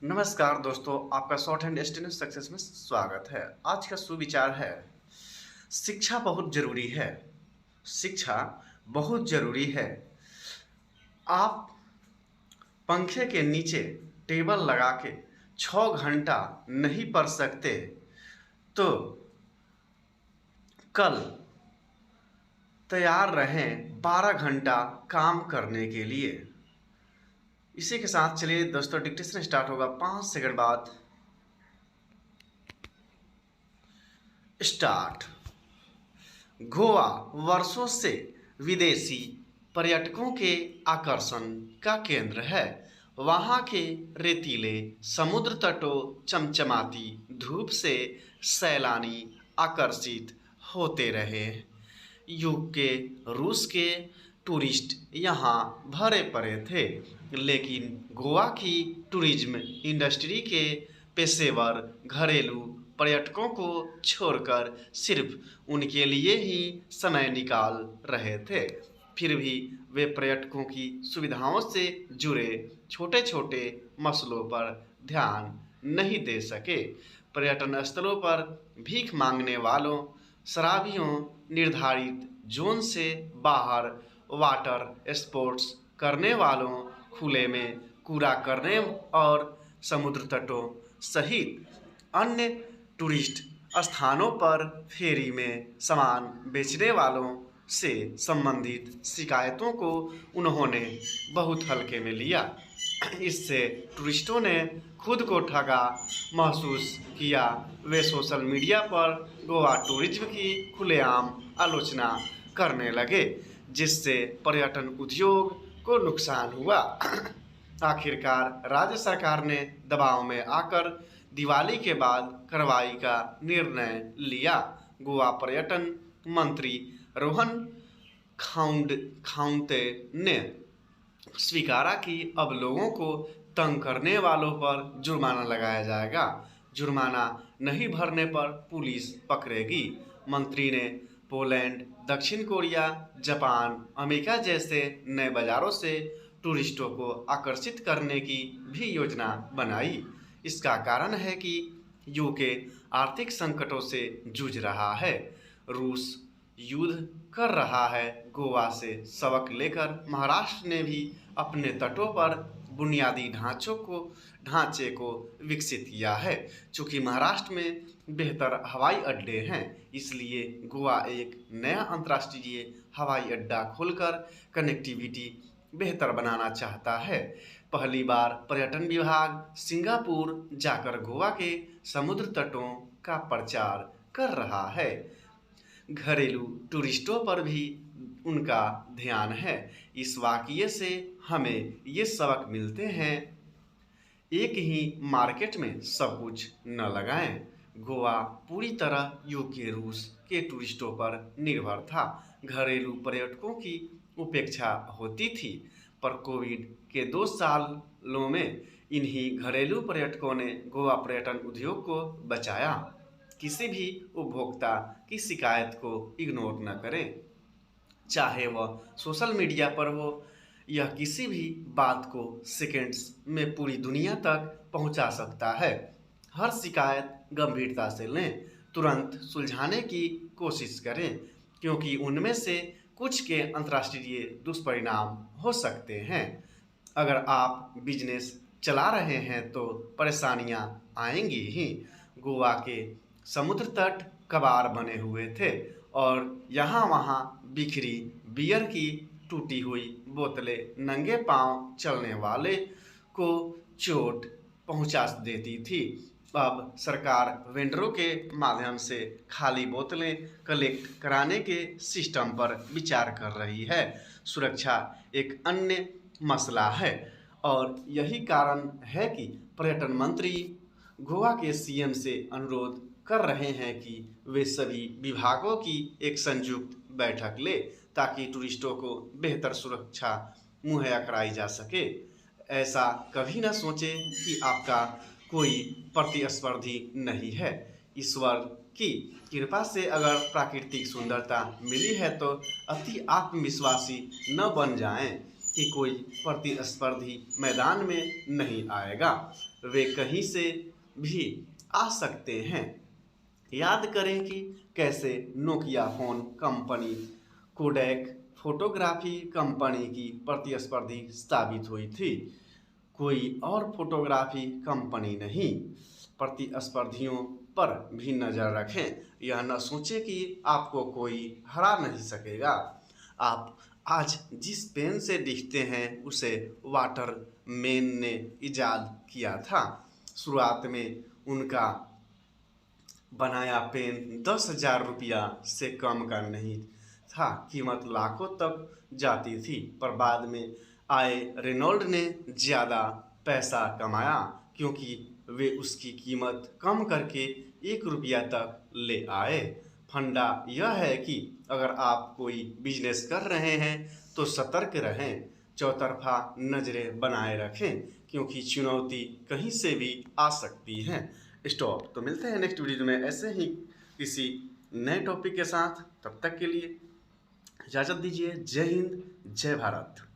नमस्कार दोस्तों, आपका शॉर्ट हैंड स्टेनस सक्सेस में स्वागत है। आज का सुविचार है, शिक्षा बहुत जरूरी है। शिक्षा बहुत जरूरी है। आप पंखे के नीचे टेबल लगा के 6 घंटा नहीं पढ़ सकते तो कल तैयार रहें 12 घंटा काम करने के लिए। इसी के साथ चलिए दोस्तों, डिक्टेशन स्टार्ट होगा 5 सेकंड बाद। स्टार्ट। गोवा वर्षों से विदेशी पर्यटकों के आकर्षण का केंद्र है। वहाँ के रेतीले समुद्र तटों, चमचमाती धूप से सैलानी आकर्षित होते रहे। यूके रूस के टूरिस्ट यहाँ भरे पड़े थे, लेकिन गोवा की टूरिज्म इंडस्ट्री के पेशेवर घरेलू पर्यटकों को छोड़कर सिर्फ उनके लिए ही समय निकाल रहे थे। फिर भी वे पर्यटकों की सुविधाओं से जुड़े छोटे छोटे मसलों पर ध्यान नहीं दे सके। पर्यटन स्थलों पर भीख मांगने वालों, शराबियों, निर्धारित जोन से बाहर वाटर स्पोर्ट्स करने वालों, खुले में कूड़ा करने और समुद्र तटों सहित अन्य टूरिस्ट स्थानों पर फेरी में सामान बेचने वालों से संबंधित शिकायतों को उन्होंने बहुत हल्के में लिया। इससे टूरिस्टों ने खुद को ठगा महसूस किया। वे सोशल मीडिया पर गोवा टूरिज्म की खुलेआम आलोचना करने लगे, जिससे पर्यटन उद्योग को नुकसान हुआ। आखिरकार राज्य सरकार ने दबाव में आकर दिवाली के बाद कार्रवाई का निर्णय लिया। गोवा पर्यटन मंत्री रोहन खाउंते ने स्वीकारा कि अब लोगों को तंग करने वालों पर जुर्माना लगाया जाएगा। जुर्माना नहीं भरने पर पुलिस पकड़ेगी। मंत्री ने पोलैंड, दक्षिण कोरिया, जापान, अमेरिका जैसे नए बाजारों से टूरिस्टों को आकर्षित करने की भी योजना बनाई। इसका कारण है कि यूके आर्थिक संकटों से जूझ रहा है। रूस युद्ध कर रहा है। गोवा से सबक लेकर महाराष्ट्र ने भी अपने तटों पर बुनियादी ढांचे को विकसित किया है। चूँकि महाराष्ट्र में बेहतर हवाई अड्डे हैं, इसलिए गोवा एक नया अंतर्राष्ट्रीय हवाई अड्डा खोलकर कनेक्टिविटी बेहतर बनाना चाहता है। पहली बार पर्यटन विभाग सिंगापुर जाकर गोवा के समुद्र तटों का प्रचार कर रहा है। घरेलू टूरिस्टों पर भी उनका ध्यान है। इस वाक़ये से हमें ये सबक मिलते हैं, एक ही मार्केट में सब कुछ न लगाएं। गोवा पूरी तरह यूके रूस के टूरिस्टों पर निर्भर था। घरेलू पर्यटकों की उपेक्षा होती थी, पर कोविड के 2 सालों में इन्हीं घरेलू पर्यटकों ने गोवा पर्यटन उद्योग को बचाया। किसी भी उपभोक्ता की शिकायत को इग्नोर न करें, चाहे वह सोशल मीडिया पर हो। यह किसी भी बात को सेकंड्स में पूरी दुनिया तक पहुंचा सकता है। हर शिकायत गंभीरता से लें, तुरंत सुलझाने की कोशिश करें, क्योंकि उनमें से कुछ के अंतर्राष्ट्रीय दुष्परिणाम हो सकते हैं। अगर आप बिजनेस चला रहे हैं तो परेशानियां आएंगी ही। गोवा के समुद्र तट कबाड़ बने हुए थे और यहाँ वहाँ बिखरी बियर की टूटी हुई बोतलें नंगे पांव चलने वाले को चोट पहुँचा देती थी। अब सरकार वेंडरों के माध्यम से खाली बोतलें कलेक्ट कराने के सिस्टम पर विचार कर रही है। सुरक्षा एक अन्य मसला है और यही कारण है कि पर्यटन मंत्री गोवा के सीएम से अनुरोध कर रहे हैं कि वे सभी विभागों की एक संयुक्त बैठक ले, ताकि टूरिस्टों को बेहतर सुरक्षा मुहैया कराई जा सके। ऐसा कभी न सोचें कि आपका कोई प्रतिस्पर्धी नहीं है। ईश्वर की कृपा से अगर प्राकृतिक सुंदरता मिली है तो अति आत्मविश्वासी न बन जाएं। कि कोई प्रतिस्पर्धी मैदान में नहीं आएगा, वे कहीं से भी आ सकते हैं। याद करें कि कैसे Nokia phone company Kodak photography company की प्रतिस्पर्धी साबित हुई थी, कोई और फोटोग्राफी कंपनी नहीं। प्रतिस्पर्धियों पर भी नज़र रखें, यह न सोचें कि आपको कोई हरा नहीं सकेगा। आप आज जिस पेन से लिखते हैं उसे वाटर मैन ने इजाद किया था। शुरुआत में उनका बनाया पेन 10,000 रुपया से कम का नहीं था, कीमत लाखों तक जाती थी, पर बाद में आए रेनॉल्ड ने ज़्यादा पैसा कमाया क्योंकि वे उसकी कीमत कम करके 1 रुपया तक ले आए। फंडा यह है कि अगर आप कोई बिजनेस कर रहे हैं तो सतर्क रहें, चौतरफा नज़रें बनाए रखें, क्योंकि चुनौती कहीं से भी आ सकती है। स्टॉप। तो मिलते हैं नेक्स्ट वीडियो में ऐसे ही किसी नए टॉपिक के साथ। तब तक के लिए इजाज़त दीजिए। जय हिंद, जय भारत।